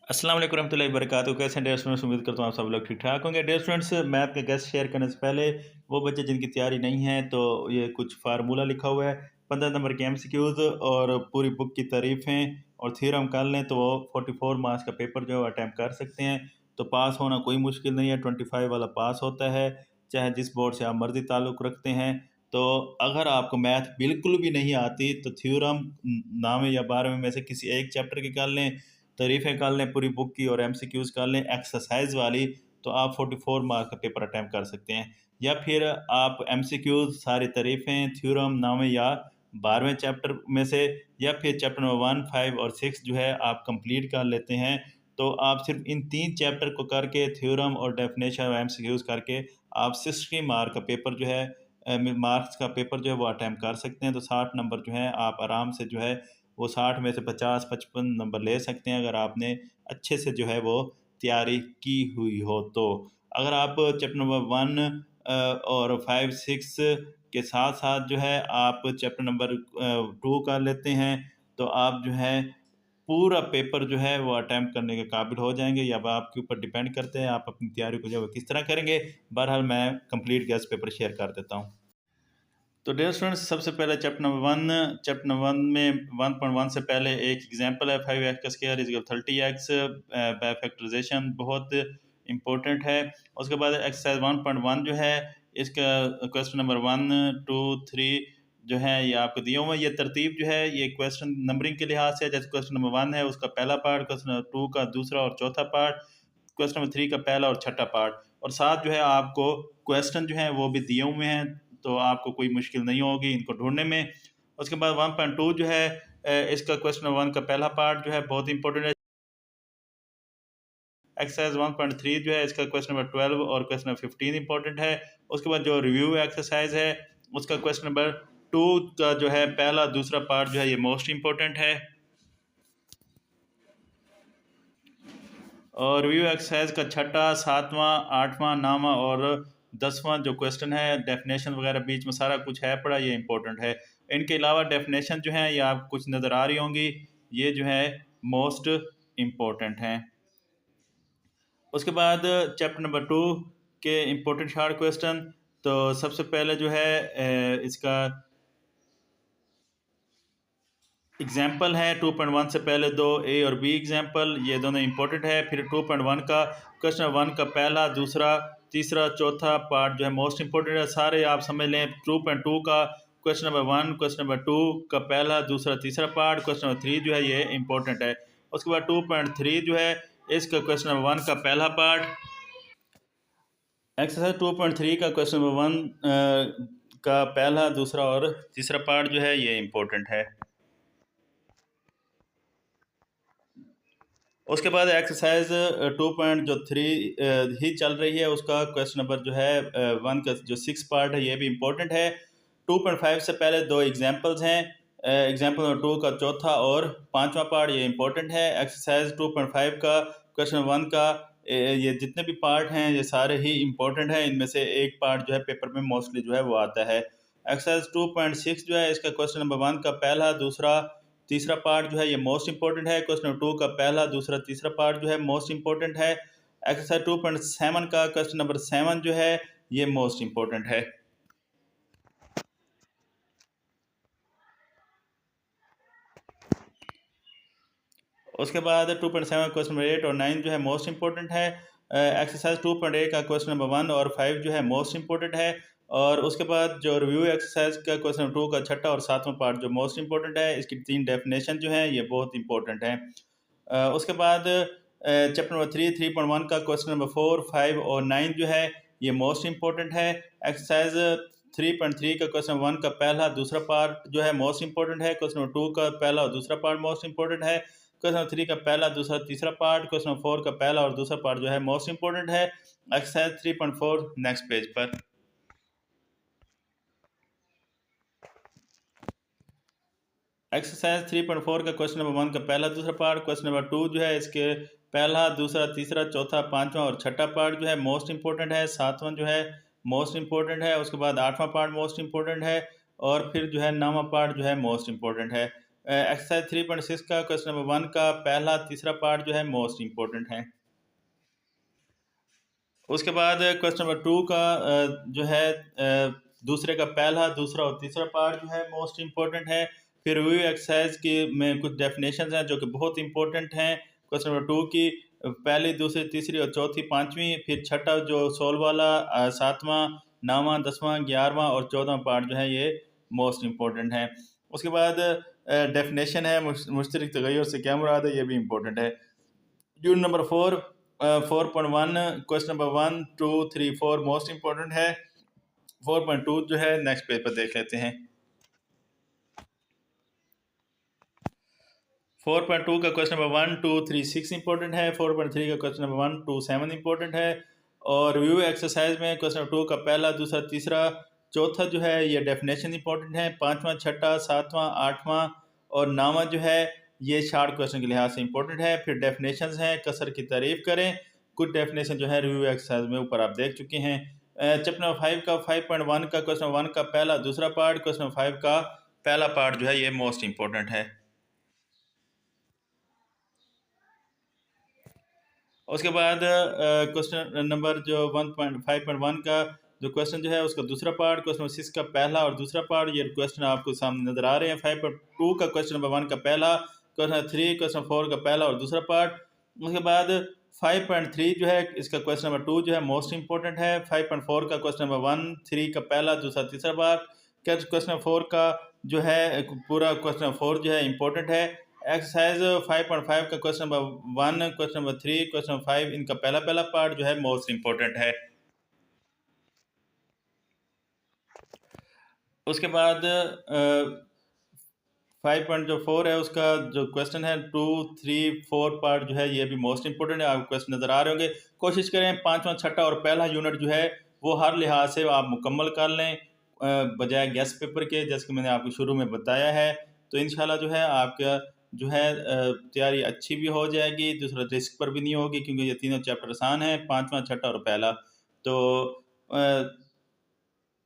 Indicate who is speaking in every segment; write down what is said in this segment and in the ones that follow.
Speaker 1: अस्सलाम वालेकुम रहमतुल्लाहि वबरकातुहू। कैसे हैं डियर स्टूडेंट्स? उम्मीद करता हूँ आप सब लोग ठीक ठाक होंगे। डियर स्टूडेंट्स, मैथ के गेस्ट शेयर करने से पहले वो बच्चे जिनकी तैयारी नहीं है तो ये कुछ फार्मूला लिखा हुआ है, 15 नंबर के एमसीक्यूज और पूरी बुक की तारीफें और थ्योरम कर लें तो वो 44 मार्क्स का पेपर जो है अटैम्प्ट कर सकते हैं। तो पास होना कोई मुश्किल नहीं है, 25 वाला पास होता है, चाहे जिस बोर्ड से आप मर्जी ताल्लुक़ रखते हैं। तो अगर आपको मैथ बिल्कुल भी नहीं आती तो थ्योरम 9वें या 12वें में से किसी एक चैप्टर की कर लें, तारीफ़ें कर लें पूरी बुक की और एमसीक्यूज़ कर लें एक्सरसाइज वाली, तो आप 44 मार्क का पेपर अटैम्प्ट कर सकते हैं। या फिर आप एमसीक्यूज़ सारी तारीफ़ें थ्योरम 9वें या 12वें चैप्टर में से या फिर चैप्टर नंबर 1, 5 और 6 जो है आप कंप्लीट कर लेते हैं। तो आप सिर्फ इन 3 चैप्टर को करके थ्योरम और डेफिनेशन और एमसीक्यूज़ करके आप 60 मार्क का पेपर जो है मार्क्स का पेपर जो है वो अटैम्प्ट कर सकते हैं। तो 60 नंबर जो हैं आप आराम से जो है वो 60 में से 50-55 नंबर ले सकते हैं अगर आपने अच्छे से जो है वो तैयारी की हुई हो तो। अगर आप चैप्टर नंबर 1 और 5, 6 के साथ-साथ जो है आप चैप्टर नंबर 2 कर लेते हैं, तो आप जो है पूरा पेपर जो है वो अटेम्प्ट करने के काबिल हो जाएँगे। ये अब आपके ऊपर डिपेंड करते हैं, आप अपनी तैयारी को जो है वो किस तरह करेंगे। बहरहाल मैं कंप्लीट गेस्ट पेपर शेयर कर देता हूँ। तो डियर स्टूडेंट्स, सबसे पहले चैप्टर नंबर 1 में 1.1 से पहले एक एग्जांपल है 5x का square is equal 30x by factorisation बहुत इम्पोर्टेंट है। उसके बाद एक्सरसाइज 1.1 जो है इसका क्वेश्चन नंबर 1, 2, 3 जो है ये आपको दिए हुए हैं। ये तरतीब जो है ये क्वेश्चन नंबरिंग के लिहाज से, जैसे क्वेश्चन नंबर 1 है उसका पहला पार्ट, क्वेश्चन नंबर 2 का दूसरा और चौथा पार्ट, क्वेश्चन नंबर 3 का पहला और छठा पार्ट, और साथ जो है आपको क्वेश्चन जो है वो भी दिए हुए हैं, तो आपको कोई मुश्किल नहीं होगी इनको ढूंढने में। उसके बाद 1.2 जो है इसका क्वेश्चन नंबर 1 का पहला पार्ट जो है बहुत इंपॉर्टेंट है। एक्सरसाइज 1.3 जो है इसका क्वेश्चन नंबर 12 और क्वेश्चन नंबर 15 इंपॉर्टेंट है। उसके बाद जो रिव्यू एक्सरसाइज है उसका क्वेश्चन नंबर 2 का जो है पहला दूसरा पार्ट जो है ये मोस्ट इंपॉर्टेंट है। और रिव्यू एक्सरसाइज का छठा, सातवां, आठवां, 9वां और 10वां जो क्वेश्चन है डेफिनेशन वगैरह बीच में सारा कुछ है पड़ा, ये इंपॉर्टेंट है। इनके अलावा डेफिनेशन जो है ये आप कुछ नज़र आ रही होंगी, ये जो है मोस्ट इम्पोर्टेंट हैं। उसके बाद चैप्टर नंबर 2 के इम्पोर्टेंट शार्ट क्वेश्चन, तो सबसे पहले जो है इसका एग्जाम्पल है 2.1 से पहले दो ए और बी एग्जाम्पल, ये दोनों इंपॉर्टेंट है। फिर 2.1 का क्वेश्चन 1 का पहला, दूसरा, तीसरा, चौथा पार्ट जो है मोस्ट इंपॉर्टेंट है, सारे आप समझ लें। 2.2 का क्वेश्चन नंबर 1, क्वेश्चन नंबर 2 का पहला, दूसरा, तीसरा पार्ट, क्वेश्चन नंबर 3 जो है ये इंपॉर्टेंट है। उसके बाद 2.3 जो है इसका क्वेश्चन नंबर 1 का पहला पार्ट, एक्सरसाइज 2.3 का क्वेश्चन नंबर 1 का पहला, दूसरा और तीसरा पार्ट जो है ये इंपॉर्टेंट है। उसके बाद एक्सरसाइज 2.3 ही चल रही है, उसका क्वेश्चन नंबर जो है 1 का जो 6 पार्ट है ये भी इम्पोर्टेंट है। 2.5 से पहले दो एग्जांपल्स हैं, एग्जांपल नंबर 2 का चौथा और पांचवा पार्ट ये इम्पोर्टेंट है। एक्सरसाइज 2.5 का क्वेश्चन 1 का ये जितने भी पार्ट हैं ये सारे ही इम्पोर्टेंट हैं, इनमें से एक पार्ट जो है पेपर में मोस्टली जो है वो आता है। एक्सरसाइज 2.6 जो है इसका क्वेश्चन नंबर 1 का पहला, दूसरा, तीसरा पार्ट जो है ये मोस्ट इंपॉर्टेंट है। क्वेश्चन नंबर 2 का पहला, दूसरा, तीसरा पार्ट जो है मोस्ट इंपॉर्टेंट है। एक्सरसाइज 2.7 का क्वेश्चन नंबर 7 जो है ये मोस्ट इंपॉर्टेंट है। उसके बाद 2.7 क्वेश्चन नंबर 8 और 9 जो है मोस्ट इंपॉर्टेंट है। एक्सरसाइज 2.8 का क्वेश्चन नंबर 1 और 5 जो है मोस्ट इंपॉर्टेंट है। और उसके बाद जो रिव्यू एक्सरसाइज का क्वेश्चन नंबर 2 का छठा और सातवां पार्ट जो मोस्ट इंपॉर्टेंट है, इसकी 3 डेफिनेशन जो है ये बहुत इंपॉर्टेंट है। उसके बाद चैप्टर नंबर 3.1 का क्वेश्चन नंबर 4, 5 और 9 जो है ये मोस्ट इंपॉर्टेंट है। एक्सरसाइज 3.3 का क्वेश्चन 1 का पहला, दूसरा पार्ट जो है मोस्ट इंपॉर्टेंट है। क्वेश्चन नंबर 2 का पहला और दूसरा पार्ट मोस्ट इंपॉर्टेंट है। क्वेश्चन नंबर 3 का पहला, दूसरा, तीसरा पार्ट, क्वेश्चन नंबर 4 का पहला और दूसरा पार्ट जो है मोस्ट इंपॉर्टेंट है। एक्सरसाइज 3.4 नेक्स्ट पेज पर। एक्सरसाइज 3.4 का क्वेश्चन नंबर 1 का पहला, दूसरा पार्ट, क्वेश्चन नंबर 2 जो है इसके पहला, दूसरा, तीसरा, चौथा, पांचवा और छठा पार्ट जो है मोस्ट इंपॉर्टेंट है। सातवां जो है मोस्ट इंपॉर्टेंट है। उसके बाद आठवां पार्ट मोस्ट इंपॉर्टेंट है और फिर जो है 9वां पार्ट जो है मोस्ट इंपॉर्टेंट है। एक्सरसाइज 3.6 का क्वेश्चन नंबर 1 का पहला तीसरा पार्ट जो है मोस्ट इम्पोर्टेंट है। उसके बाद क्वेश्चन नंबर 2 का जो है दूसरे का पहला, दूसरा और तीसरा पार्ट जो है मोस्ट इम्पोर्टेंट है। फिर रिव्यू एक्सरसाइज की में कुछ डेफिनेशंस हैं जो कि बहुत इंपॉर्टेंट हैं। क्वेश्चन नंबर 2 की पहली, दूसरी, तीसरी और चौथी, पाँचवीं, फिर छठा जो सोल्व वाला, सातवां, नौवां, 10वां, 11वां और 14वां पार्ट जो है ये मोस्ट इम्पोर्टेंट है। उसके बाद डेफिनेशन है मुश्तरक तगय्युर से क्या मुराद है, ये भी इम्पोर्टेंट है। Unit number 4.1 question number 1, 2, 3, 4 most important है। 4.2 जो है नेक्स्ट पेज पर देख लेते हैं। 4.2 का क्वेश्चन नंबर 1, 2, 3, 6 इंपॉर्टेंट है। 4.3 का क्वेश्चन नंबर 1, 2, 7 इंपॉर्टेंट है। और रिव्यू एक्सरसाइज में क्वेश्चन नंबर 2 का पहला, दूसरा, तीसरा, चौथा जो है ये डेफिनेशन इंपॉर्टेंट है। पाँचवां, छठा, सातवां, आठवां और नौवां जो है ये शार्ट क्वेश्चन के लिहाज से इंपॉर्टेंट है। फिर डेफिनेशंस हैं, कसर की तारीफ करें। कुछ डेफिनेशन जो है रिव्यू एक्सरसाइज में ऊपर आप देख चुके हैं। चैप्टर नंबर 5 का 5.1 का क्वेश्चन 1 का पहला, दूसरा पार्ट, क्वेश्चन नंबर 5 का पहला पार्ट जो है ये मोस्ट इंपॉर्टेंट है। उसके बाद क्वेश्चन नंबर जो 1.5.1 का जो क्वेश्चन जो है उसका दूसरा पार्ट, क्वेश्चन नंबर 6 का पहला और दूसरा पार्ट, ये क्वेश्चन आपको सामने नजर आ रहे हैं। 5.2 का क्वेश्चन नंबर 1 का पहला, क्वेश्चन नंबर 3, क्वेश्चन 4 का पहला और दूसरा पार्ट। उसके बाद 5.3 जो है इसका क्वेश्चन नंबर 2 जो है मोस्ट इंपॉर्टेंट है। 5.4 का क्वेश्चन नंबर 1, 3 का पहला, दूसरा, तीसरा पार्ट। क्वेश्चन नंबर 4 का जो है पूरा क्वेश्चन नंबर 4 जो है इंपॉर्टेंट है। एक्सरसाइज 5.5 का question number 1, question number 3, question number 5 इनका पहला पहला पार्ट जो है मोस्ट इंपॉर्टेंट है। उसके बाद 5.4 है उसका जो क्वेश्चन है 2, 3, 4 पार्ट जो है ये भी मोस्ट इंपॉर्टेंट है। आपको क्वेश्चन नज़र आ रहे होंगे। कोशिश करें पाँचवा, छठा और पहला यूनिट जो है वो हर लिहाज से आप मुकम्मल कर लें बजाय गेस्ट पेपर के, जैसे कि मैंने आपको शुरू में बताया है। तो इंशाल्लाह जो है आपका जो है तैयारी अच्छी भी हो जाएगी, दूसरा रिस्क पर भी नहीं होगी क्योंकि ये तीनों चैप्टर आसान है, पाँचवा, छठा और पहला। तो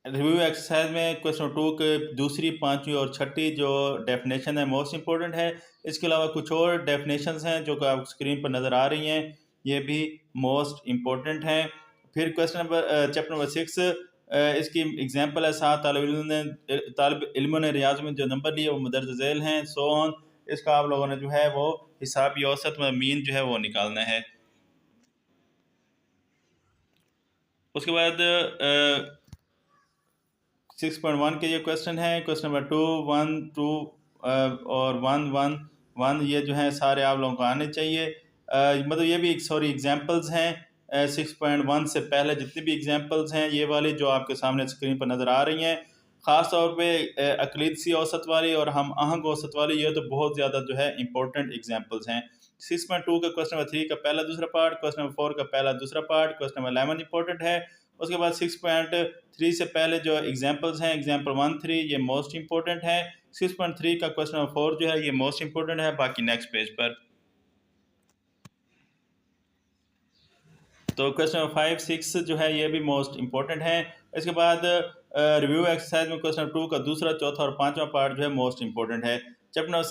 Speaker 1: रिव्यू एक्सरसाइज में क्वेश्चन 2 के दूसरी, पांचवी और छठी जो डेफिनेशन है मोस्ट इंपॉर्टेंट है। इसके अलावा कुछ और डेफिनेशंस हैं जो कि आप स्क्रीन पर नज़र आ रही हैं, ये भी मोस्ट इंपॉर्टेंट हैं। फिर क्वेश्चन नंबर चैप्टर नंबर 6 इसकी एग्जांपल है। 7 तालिब इल्मों ने रियाज में जो नंबर लिए वो मदरज झैल हैं, सो ऑन। इसका आप लोगों ने जो है वो हिसाबी औसत में मीन जो है वो निकालना है। उसके बाद 6.1 के ये क्वेश्चन है। क्वेश्चन नंबर 2, 1, 2 और 1, 1, 1 ये जो है सारे आप लोगों को आने चाहिए। मतलब ये भी एग्जांपल्स हैं। 6.1 से पहले जितनी भी एग्जांपल्स हैं ये वाली जो आपके सामने स्क्रीन पर नज़र आ रही हैं, ख़ास तौर पे अक़लीदी औसत वाली और हम आहंग औसत वाली, ये तो बहुत ज़्यादा जो है इंपॉर्टेंट एग्जांपल्स हैं। 6.2 का क्वेश्चन नंबर 3 का पहला, दूसरा पार्ट, क्वेश्चन नंबर 4 का पहला, दूसरा पार्ट, क्वेश्चन नंबर 11 इंपॉर्टेंट है। उसके बाद 6.3 से पहले जो एग्जांपल्स हैं, एग्जांपल 1, 3 ये मोस्ट इंपॉर्टेंट है। 6.3 का क्वेश्चन नंबर 4 जो है ये मोस्ट इंपॉर्टेंट है। बाकी नेक्स्ट पेज पर। तो क्वेश्चन नंबर 5, 6 जो है ये भी मोस्ट इंपॉर्टेंट है। इसके बाद रिव्यू एक्सरसाइज में क्वेश्चन नंबर 2 का दूसरा, चौथा और पांचवा पार्ट जो है मोस्ट इंपॉर्टेंट है। चैप्टर नंबर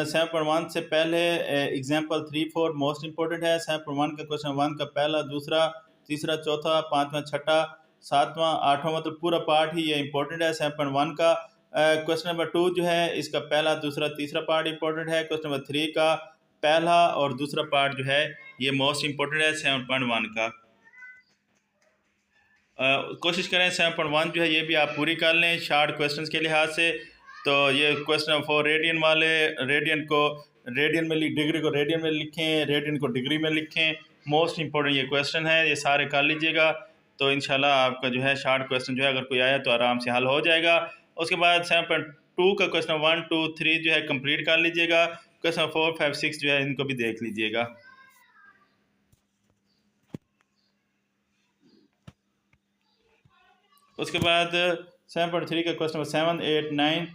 Speaker 1: 7.1 से पहले एग्जाम्पल 3, 4 मोस्ट इंपॉर्टेंट है। 7.1 का क्वेश्चन 1 का पहला, दूसरा, तीसरा, चौथा, पांचवा, छठा, सातवां, आठवां, मतलब पूरा पार्ट ही ये इंपॉर्टेंट है। 7.1 का क्वेश्चन नंबर 2 जो है इसका पहला, दूसरा, तीसरा पार्ट इंपॉर्टेंट है। क्वेश्चन नंबर 3 का पहला और दूसरा पार्ट जो है ये मोस्ट इंपॉर्टेंट है 7.1 का। कोशिश करें 7.1 जो है ये भी आप पूरी कर लें शार्ट क्वेश्चंस के लिहाज से। तो ये क्वेश्चन नंबर 4 रेडियन वाले, रेडियन में डिग्री को रेडियन में लिखें, रेडियन को डिग्री में लिखें। मोस्ट इंपॉर्टेंट ये क्वेश्चन है, ये सारे कर लीजिएगा। तो इंशाल्लाह आपका जो है शार्ट क्वेश्चन जो है अगर कोई आया तो आराम से हल हो जाएगा। उसके बाद 7.2 का क्वेश्चन 1, 2, 3 जो है कंप्लीट कर लीजिएगा। क्वेश्चन 4, 5, 6 जो है इनको भी देख लीजिएगा। उसके बाद 7.3 का क्वेश्चन 7, 8, 9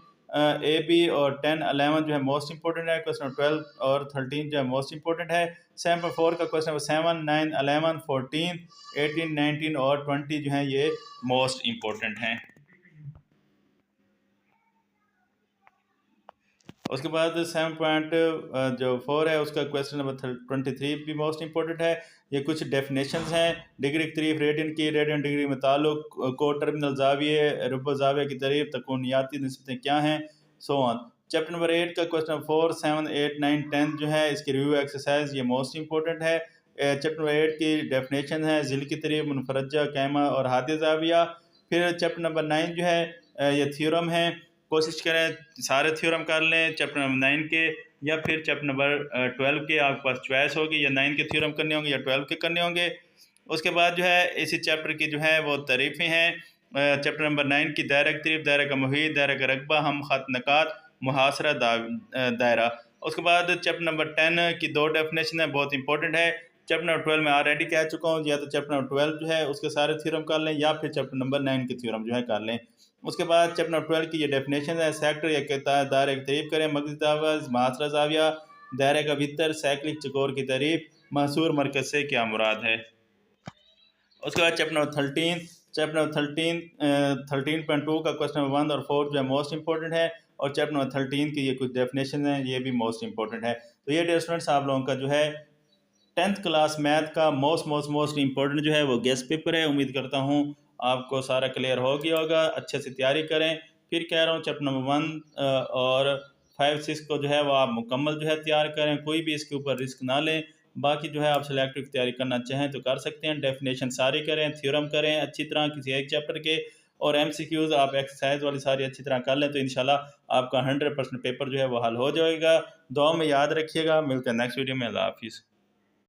Speaker 1: ए बी और 10, 11 जो है मोस्ट इंपॉर्टेंट है। क्वेश्चन 12 और 13 जो है मोस्ट इंपॉर्टेंट है। 7.4 का क्वेश्चन 7, 9, 11, 14, 18, 19 और 20 जो है ये मोस्ट इंपॉर्टेंट हैं। उसके बाद 7 जो 4 है उसका क्वेश्चन नंबर 23 भी मोस्ट इंपॉर्टेंट है। ये कुछ डेफिनेशंस हैं, डिग्री की तारीफ रेडियन की, रेडियन डिग्री में ताल्लुक, को टर्मिनल जाविये, रुबा जाविया की तारीफ, तकूनियाती निस्बतें क्या हैं, सो ऑन। चैप्टर नंबर 8 का क्वेश्चन नंबर 4, 7, 8, 9, 10 जो है इसकी रिव्यू एक्सरसाइज ये मोस्ट इंपॉर्टेंट है। चैप्टर नंबर 8 की डेफिनेशन है जिल की तारीफ, मुनफरजा, कैमा और हादी जाविया। फिर चैप्टर नंबर 9 जो है ये थ्योरम है, कोशिश करें सारे थ्योरम कर लें चैप्टर नंबर 9 के, या फिर चैप्टर नंबर 12 के आपके पास चॉइस होगी, या 9 के थ्योरम करने होंगे या 12 के करने होंगे। उसके बाद जो है इसी चैप्टर की जो है वो तारीफ़ें हैं। चैप्टर नंबर 9 की दायरा की तारीफ, दायरा का मुहीत, दायरा का रकबा, हम ख़त नकात, मुहासरा दायरा। उसके बाद चैप्टर नंबर 10 की 2 डेफिनेशन है, बहुत इंपॉर्टेंट है। चैप्टर नंबर 12 में ऑलरेडी कह चुका हूँ, या तो चैप्टर नंबर 12 जो है उसके सारे थ्योरम कर लें, या फिर चैप्टर नंबर 9 के थ्योरम जो है कर लें। उसके बाद चैप्टर नंबर 12 की ये डेफिनेशन है, सेक्टर या दायरे की तारीफ करें, मगज़ी तावज़, महासरा ज़ाविया, दायरे का भीतर, साइक्लिक चकोर की तारीफ, महसूर मरकज़ से क्या मुराद है। उसके बाद चैप्टर नंबर 13.2 का क्वेश्चन नंबर 1 और 4 जो है मोस्ट इंपॉर्टेंट है, और चैप्टर नंबर 13 की ये कुछ डेफिनेशन हैं, ये भी मोस्ट इंपॉर्टेंट है। तो ये डियर स्टूडेंट्स आप लोगों का जो है 10th क्लास मैथ का मोस्ट इंपॉर्टेंट जो है वो गेस्ट पेपर है। उम्मीद करता हूँ आपको सारा क्लियर हो गया होगा, अच्छे से तैयारी करें। फिर कह रहा हूँ चैप्टर नंबर 1 और 5, 6 को जो है वो आप मुकम्मल जो है तैयार करें, कोई भी इसके ऊपर रिस्क ना लें। बाकी जो है आप सिलेक्टिव तैयारी करना चाहें तो कर सकते हैं, डेफिनेशन सारे करें, थ्योरम करें अच्छी तरह किसी एक चैप्टर के, और MCQs आप एक्सरसाइज वाली सारी अच्छी तरह कर लें तो इंशाल्लाह आपका 100% पेपर जो है वो हल हो जाएगा। दुआ में याद रखिएगा, मिलते हैं नेक्स्ट वीडियो में। अल्लाह हाफिज़।